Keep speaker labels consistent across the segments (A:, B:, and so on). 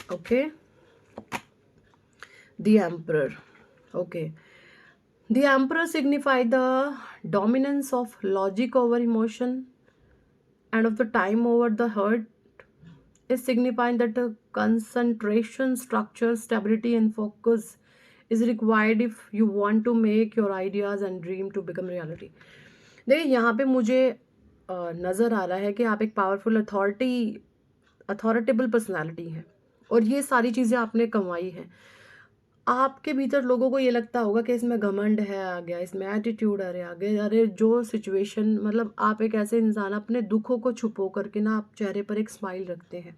A: Okay, the Emperor. Okay, the Emperor signify the dominance of logic over emotion and of the time over the heart, is signifying that the concentration, structure, stability, and focus is required if you want to make your ideas and dream to become reality. देखिए यहाँ पे मुझे नज़र आ रहा है कि आप एक पावरफुल अथॉरिटेबल पर्सनालिटी हैं और ये सारी चीज़ें आपने कमाई हैं। आपके भीतर लोगों को ये लगता होगा कि इसमें घमंड है आ गया, इसमें एटीट्यूड अरे आ गया, अरे जो सिचुएशन मतलब आप एक ऐसे इंसान अपने दुखों को छुपो करके ना आप चेहरे पर एक स्माइल रखते हैं।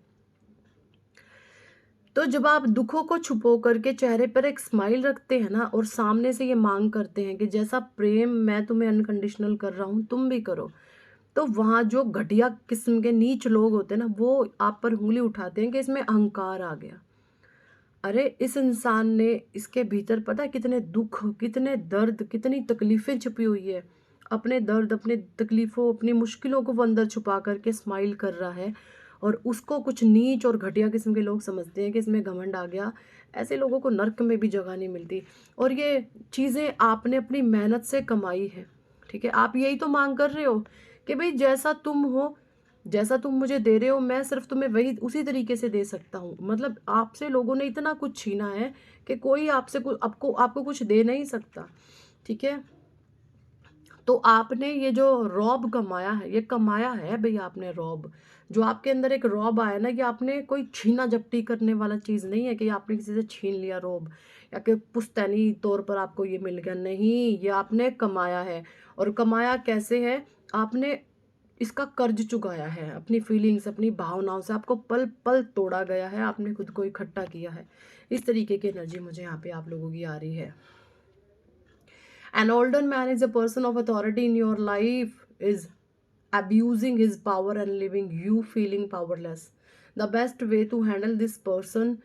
A: तो जब आप दुखों को छुपो करके चेहरे पर एक स्माइल रखते हैं ना और सामने से ये मांग करते हैं कि जैसा प्रेम मैं तुम्हें अनकंडीशनल कर रहा हूँ तुम भी करो, तो वहाँ जो घटिया किस्म के नीच लोग होते हैं ना वो आप पर उंगली उठाते हैं कि इसमें अहंकार आ गया। अरे इस इंसान ने इसके भीतर पता है कितने दुख, कितने दर्द, कितनी तकलीफें छुपी हुई है। अपने दर्द, अपने तकलीफों, अपनी मुश्किलों को वो अंदर छुपा करके स्माइल कर रहा है और उसको कुछ नीच और घटिया किस्म के लोग समझते हैं कि इसमें घमंड आ गया। ऐसे लोगों को नर्क में भी जगह नहीं मिलती और ये चीज़ें आपने अपनी मेहनत से कमाई है, ठीक है? आप यही तो माँग कर रहे हो कि भई जैसा तुम हो, जैसा तुम मुझे दे रहे हो मैं सिर्फ तुम्हें वही उसी तरीके से दे सकता हूँ। मतलब आपसे लोगों ने इतना कुछ छीना है कि कोई आपसे आपको आपको कुछ दे नहीं सकता, ठीक है? तो आपने ये जो रौब कमाया है, ये कमाया है भई आपने रौब। जो आपके अंदर एक रौब आया ना, ये आपने कोई छीना-झपटी करने वाला चीज़ नहीं है कि आपने किसी से छीन लिया रौब या कि पुश्तैनी तौर पर आपको ये मिल गया। नहीं, ये आपने कमाया है और कमाया कैसे है? आपने इसका कर्ज चुकाया है, अपनी फीलिंग्स, अपनी भावनाओं से आपको पल-पल तोड़ा गया है, आपने खुद को इकट्ठा किया है। इस तरीके की एनर्जी मुझे यहाँ पे आप लोगों की आ रही है। An older man is a person of authority in your life is abusing his power and leaving you feeling powerless. The best way to handle this person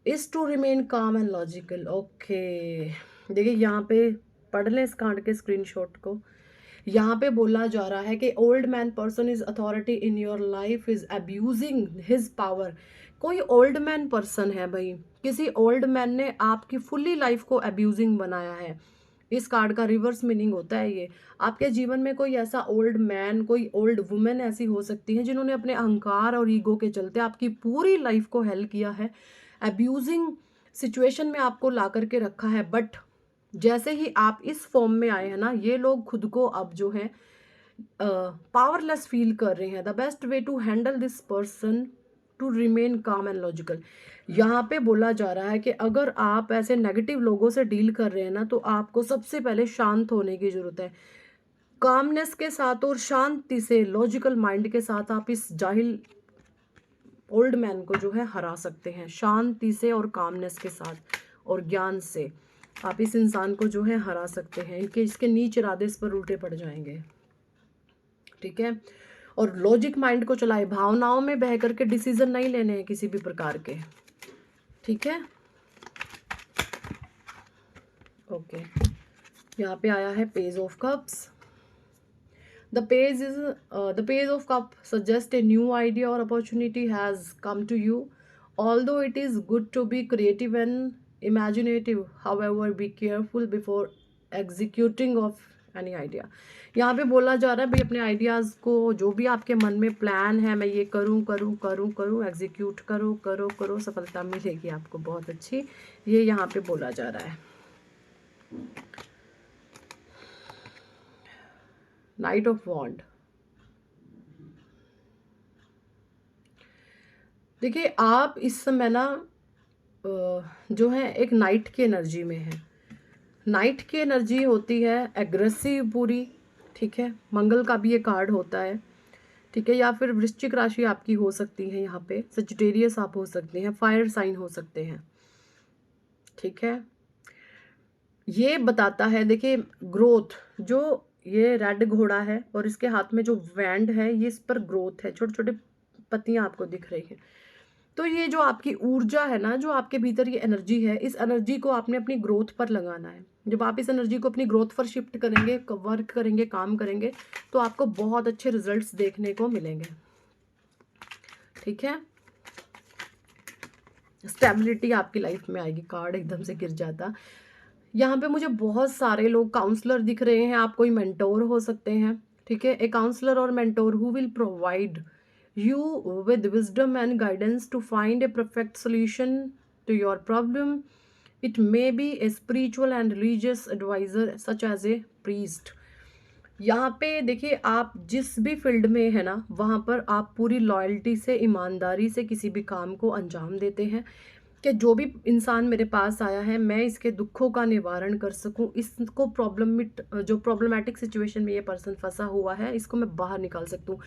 A: is to remain calm and logical. Okay. देखिए यहाँ पे पढ़ लें इस कांड के screenshot को। यहाँ पे बोला जा रहा है कि old man person is authority in your life is abusing his power. कोई ओल्ड मैन पर्सन है भाई, किसी ओल्ड मैन ने आपकी फुल्ली लाइफ को अब्यूजिंग बनाया है। इस कार्ड का रिवर्स मीनिंग होता है ये। आपके जीवन में कोई ऐसा ओल्ड मैन, कोई ओल्ड वुमेन ऐसी हो सकती है जिन्होंने अपने अहंकार और ईगो के चलते आपकी पूरी लाइफ को हेल किया है, अब्यूजिंग सिचुएशन में आपको ला करके रखा है। बट जैसे ही आप इस फॉर्म में आए हैं ना, ये लोग खुद को अब जो है पावरलेस फील कर रहे हैं। The best way to handle this person to remain calm and logical. यहाँ पे बोला जा रहा है कि अगर आप ऐसे नेगेटिव लोगों से डील कर रहे हैं ना, तो आपको सबसे पहले शांत होने की जरूरत है। कामनेस के साथ और शांति से, लॉजिकल माइंड के साथ आप इस जाहिल ओल्ड मैन को जो है हरा सकते हैं। शांति से और कामनेस के साथ और ज्ञान से आप इस इंसान को जो है हरा सकते हैं। इनके इसके नीच इरादे इस पर उल्टे पड़ जाएंगे, ठीक है? और लॉजिक माइंड को चलाए, भावनाओं में बह करके डिसीजन नहीं लेने हैं किसी भी प्रकार के, ठीक है? ओके, यहाँ पे आया है page of cups. The page of cup suggests a new idea or opportunity has come to you. Although it is good to be creative and imaginative, however, be careful before executing of any idea. यहाँ पे बोला जा रहा है भाई अपने ideas को, जो भी आपके मन में प्लान है, मैं ये करूँ करूँ करूँ करूँ, एग्जीक्यूट करो करो करो, सफलता मिलेगी आपको बहुत अच्छी। ये यहाँ पे बोला जा रहा है। नाइट ऑफ वॉन्ड। देखिए आप इस समय ना जो है एक नाइट की एनर्जी में है। नाइट की एनर्जी होती है एग्रेसिव पूरी, ठीक है? मंगल का भी ये कार्ड होता है, ठीक है? या फिर वृश्चिक राशि आपकी हो सकती है, यहाँ पे सजिटेरियस आप हो सकते हैं, फायर साइन हो सकते हैं, ठीक है? ये बताता है देखिए ग्रोथ, जो ये रेड घोड़ा है और इसके हाथ में जो वैंड है, ये इस पर ग्रोथ है, छोटे छोटे पत्तियां आपको दिख रही हैं। तो ये जो आपकी ऊर्जा है ना, जो आपके भीतर ये एनर्जी है, इस एनर्जी को आपने अपनी ग्रोथ पर लगाना है। जब आप इस एनर्जी को अपनी ग्रोथ पर शिफ्ट करेंगे, वर्क करेंगे, काम करेंगे, तो आपको बहुत अच्छे रिजल्ट्स देखने को मिलेंगे, ठीक है? स्टेबिलिटी आपकी लाइफ में आएगी। कार्ड एकदम से गिर जाता। यहाँ पे मुझे बहुत सारे लोग काउंसलर दिख रहे हैं, आप कोई मेंटोर हो सकते हैं, ठीक है। ए काउंसलर और mentor who will provide you with wisdom and guidance to find a perfect solution to your problem. It may be a spiritual and religious advisor such as a priest. यहाँ पे देखिए, आप जिस भी फील्ड में है ना, वहाँ पर आप पूरी लॉयल्टी से, ईमानदारी से किसी भी काम को अंजाम देते हैं कि जो भी इंसान मेरे पास आया है, मैं इसके दुखों का निवारण कर सकूं, इसको जो प्रॉब्लमेटिक सिचुएशन में ये पर्सन फंसा हुआ है, इसको मैं बाहर निकाल सकता हूँ।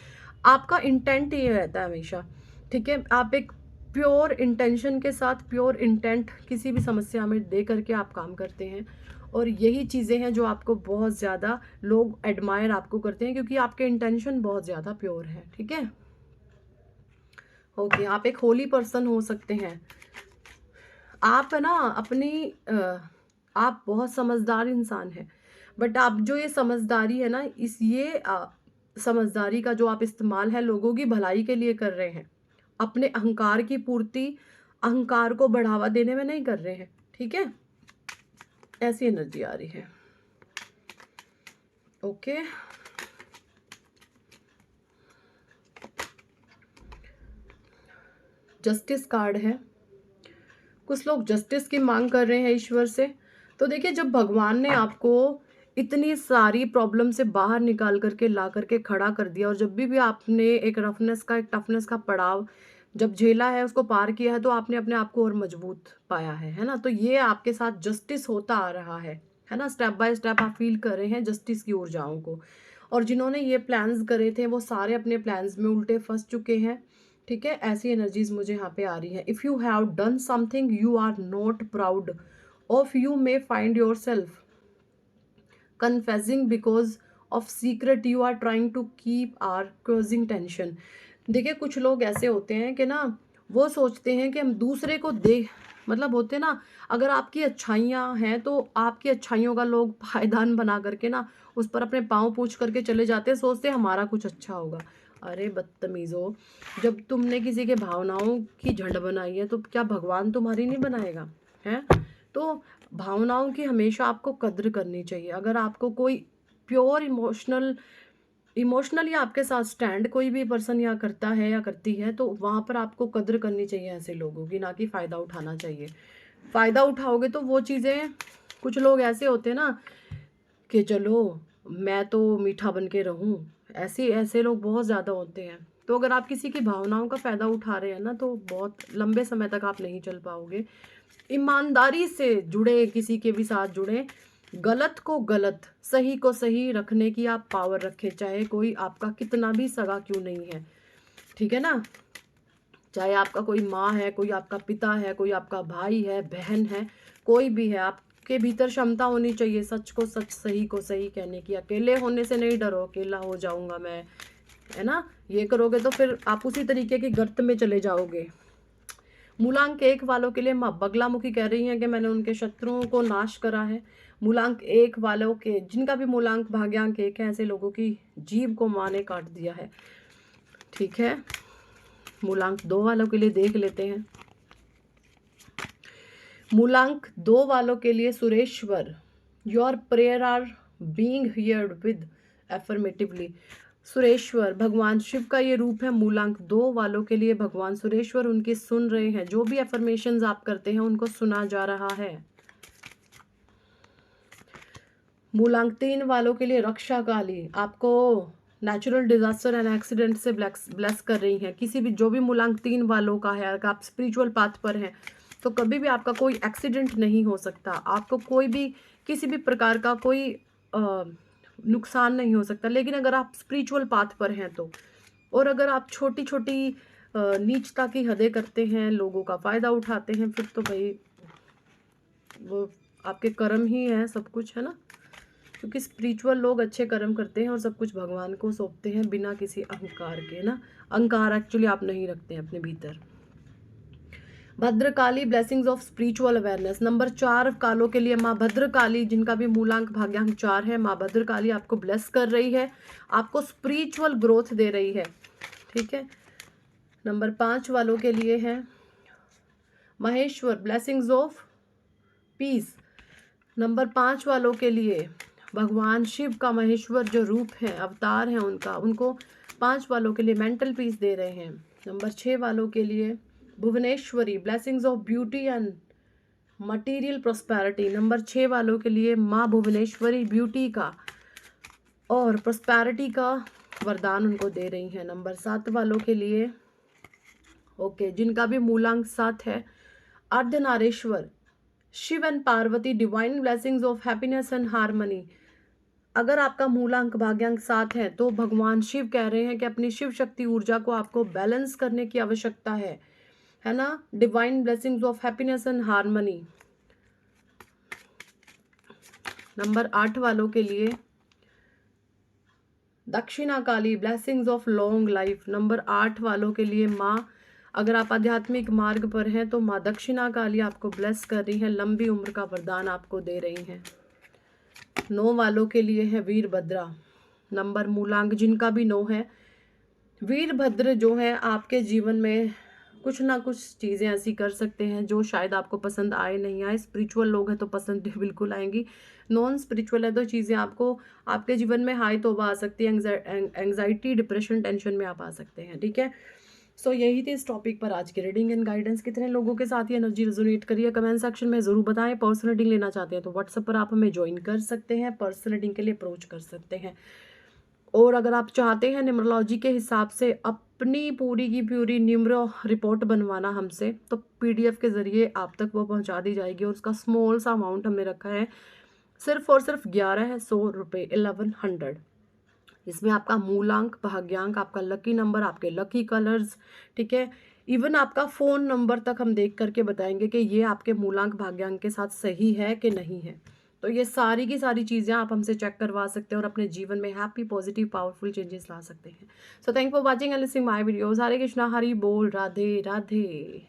A: आपका इंटेंट ये रहता है हमेशा, ठीक है। आप एक प्योर इंटेंशन के साथ, प्योर इंटेंट किसी भी समस्या में दे करके आप काम करते हैं, और यही चीज़ें हैं जो आपको बहुत ज़्यादा लोग एडमायर आपको करते हैं, क्योंकि आपके इंटेंशन बहुत ज़्यादा प्योर है, ठीक है। ओके, आप एक होली पर्सन हो सकते हैं। आप है ना आप बहुत समझदार इंसान हैं, बट आप जो ये समझदारी है ना, समझदारी का जो आप इस्तेमाल है लोगों की भलाई के लिए कर रहे हैं, अपने अहंकार की पूर्ति, अहंकार को बढ़ावा देने में नहीं कर रहे हैं, ठीक है। ऐसी एनर्जी आ रही है। ओके, जस्टिस कार्ड है। कुछ लोग जस्टिस की मांग कर रहे हैं ईश्वर से। तो देखिए, जब भगवान ने आपको इतनी सारी प्रॉब्लम से बाहर निकाल करके ला करके खड़ा कर दिया, और जब भी आपने एक टफनेस का पड़ाव जब झेला है, उसको पार किया है, तो आपने अपने आप को और मजबूत पाया है ना। तो ये आपके साथ जस्टिस होता आ रहा है ना। स्टेप बाय स्टेप आप फील कर रहे हैं जस्टिस की ऊर्जाओं को, और जिन्होंने ये प्लान्स करे थे वो सारे अपने प्लान्स में उल्टे फंस चुके हैं, ठीक है। ऐसी एनर्जीज मुझे यहाँ पे आ रही है। If you have done something you are not proud of, you may find yourself confessing because of secret you are trying to keep or closing tension. देखिए, कुछ लोग ऐसे होते हैं कि ना, वो सोचते हैं कि हम दूसरे को मतलब होते हैं ना, अगर आपकी अच्छाइयाँ हैं तो आपकी अच्छाइयों का लोग पायदान बना करके ना उस पर अपने पाँव पूछ करके चले जाते हैं, सोचते हैं हमारा कुछ अच्छा होगा। अरे बदतमीज़ो, जब तुमने किसी के भावनाओं की झंड बनाई है, तो क्या भगवान तुम्हारी नहीं बनाएगा, है। तो भावनाओं की हमेशा आपको कद्र करनी चाहिए। अगर आपको कोई प्योर इमोशनली आपके साथ स्टैंड कोई भी पर्सन या करता है या करती है, तो वहाँ पर आपको कद्र करनी चाहिए ऐसे लोगों की, ना कि फ़ायदा उठाना चाहिए। फ़ायदा उठाओगे तो वो चीज़ें, कुछ लोग ऐसे होते हैं ना कि चलो मैं तो मीठा बन के रहूं, ऐसे ऐसे लोग बहुत ज़्यादा होते हैं। तो अगर आप किसी की भावनाओं का फ़ायदा उठा रहे हैं ना, तो बहुत लंबे समय तक आप नहीं चल पाओगे। ईमानदारी से जुड़े, किसी के भी साथ जुड़े, गलत को गलत, सही को सही रखने की आप पावर रखें, चाहे कोई आपका कितना भी सगा क्यों नहीं है, ठीक है ना। चाहे आपका कोई माँ है, कोई आपका पिता है, कोई आपका भाई है, बहन है, कोई भी है, आपके भीतर क्षमता होनी चाहिए सच को सच, सही को सही कहने की। अकेले होने से नहीं डरो, अकेला हो जाऊंगा मैं, है ना। ये करोगे तो फिर आप उसी तरीके की गर्त में चले जाओगे। मूलांक 1 वालों के लिए माँ बगलामुखी कह रही हैं कि मैंने उनके शत्रुओं को नाश करा है। मूलांक 1 वालों के, जिनका भी मूलांक भाग्यांक 1 है, ऐसे लोगों की जीभ को माँ ने काट दिया है, ठीक है। मूलांक 2 वालों के लिए देख लेते हैं। मूलांक 2 वालों के लिए Sureshwar, your prayer are being heard with affirmatively. Sureshwar भगवान शिव का ये रूप है। मूलांक 2 वालों के लिए भगवान सुरेश्वर उनकी सुन रहे हैं, जो भी एफर्मेशंस आप करते हैं उनको सुना जा रहा है। मूलांक 3 वालों के लिए रक्षा काली आपको नेचुरल डिजास्टर एंड एक्सीडेंट से ब्लेस कर रही हैं। किसी भी, जो भी मूलांक 3 वालों का है, अगर आप स्पिरिचुअल पाथ पर हैं, तो कभी भी आपका कोई एक्सीडेंट नहीं हो सकता, आपको कोई भी किसी भी प्रकार का कोई नुकसान नहीं हो सकता। लेकिन अगर आप स्पिरिचुअल पाथ पर हैं तो, और अगर आप छोटी छोटी नीचता की हदें करते हैं, लोगों का फ़ायदा उठाते हैं, फिर तो भाई वो आपके कर्म ही है, सब कुछ है ना। क्योंकि स्पिरिचुअल लोग अच्छे कर्म करते हैं और सब कुछ भगवान को सौंपते हैं बिना किसी अहंकार के ना। अहंकार एक्चुअली आप नहीं रखते हैं अपने भीतर। Bhadrakali blessings of spiritual awareness. Number 4 कालों के लिए माँ भद्रकाली, जिनका भी मूलांक भाग्यांक 4 है, माँ भद्रकाली आपको ब्लेस कर रही है, आपको स्पिरिचुअल ग्रोथ दे रही है, ठीक है। नंबर 5 वालों के लिए है Maheshwar, blessings of peace. Number 5 वालों के लिए भगवान शिव का महेश्वर जो रूप है, अवतार है उनका, उनको 5 वालों के लिए मेंटल पीस दे रहे हैं। नंबर 6 वालों के लिए Bhuvaneshwari, blessings of beauty and material prosperity. Number 6 वालों के लिए माँ भुवनेश्वरी ब्यूटी का और प्रोस्पैरिटी का वरदान उनको दे रही हैं। नंबर 7 वालों के लिए ओके, जिनका भी मूलांक 7 है, Ardhanarishvara, Shiv and Parvati, divine blessings of happiness and harmony. अगर आपका मूलांक भाग्यांक 7 है तो भगवान शिव कह रहे हैं कि अपनी शिव शक्ति ऊर्जा को आपको बैलेंस करने की आवश्यकता है ना। Divine blessings of happiness and harmony. Number 8 वालों के लिए Dakshina Kali, blessings of long life. Number 8 वालों के लिए माँ, अगर आप आध्यात्मिक मार्ग पर हैं तो माँ दक्षिणा काली आपको ब्लेस कर रही हैं, लंबी उम्र का वरदान आपको दे रही हैं। 9 वालों के लिए है वीरभद्रा। नंबर मूलांक जिनका भी 9 है, वीरभद्र जो है आपके जीवन में कुछ ना कुछ चीज़ें ऐसी कर सकते हैं जो शायद आपको पसंद आए नहीं आए। स्पिरिचुअल लोग हैं तो पसंद बिल्कुल आएंगी, नॉन स्पिरिचुअल है तो चीज़ें आपको आपके जीवन में हाई तौबा आ सकती है, एंग्जाइटी, डिप्रेशन, टेंशन में आप आ सकते हैं। ठीक है, सो यही थी इस टॉपिक पर आज की रीडिंग एंड गाइडेंस। कितने लोगों के साथ ये एनर्जी रेजोनेट करिए कमेंट सेक्शन में ज़रूर बताएं। पर्सनल रीडिंग लेना चाहते हैं तो व्हाट्सएप पर आप हमें ज्वाइन कर सकते हैं, पर्सनल रीडिंग के लिए अप्रोच कर सकते हैं। और अगर आप चाहते हैं न्यूमरोलॉजी के हिसाब से अपनी पूरी की पूरी न्यूमरो रिपोर्ट बनवाना हमसे, तो पीडीएफ के ज़रिए आप तक वो पहुंचा दी जाएगी। और उसका स्मॉल सा अमाउंट हमने रखा है सिर्फ और सिर्फ 1100 रुपये, 1100। इसमें आपका मूलांक, भाग्यांक, आपका लकी नंबर, आपके लकी कलर्स, ठीक है, इवन आपका फ़ोन नंबर तक हम देख करके बताएंगे कि ये आपके मूलांक भाग्यांक के साथ सही है कि नहीं है। तो ये सारी की सारी चीज़ें आप हमसे चेक करवा सकते हैं और अपने जीवन में हैप्पी, पॉजिटिव, पावरफुल चेंजेस ला सकते हैं। So thank for watching and listening my videos. Hare Krishna, Hari बोल, राधे राधे।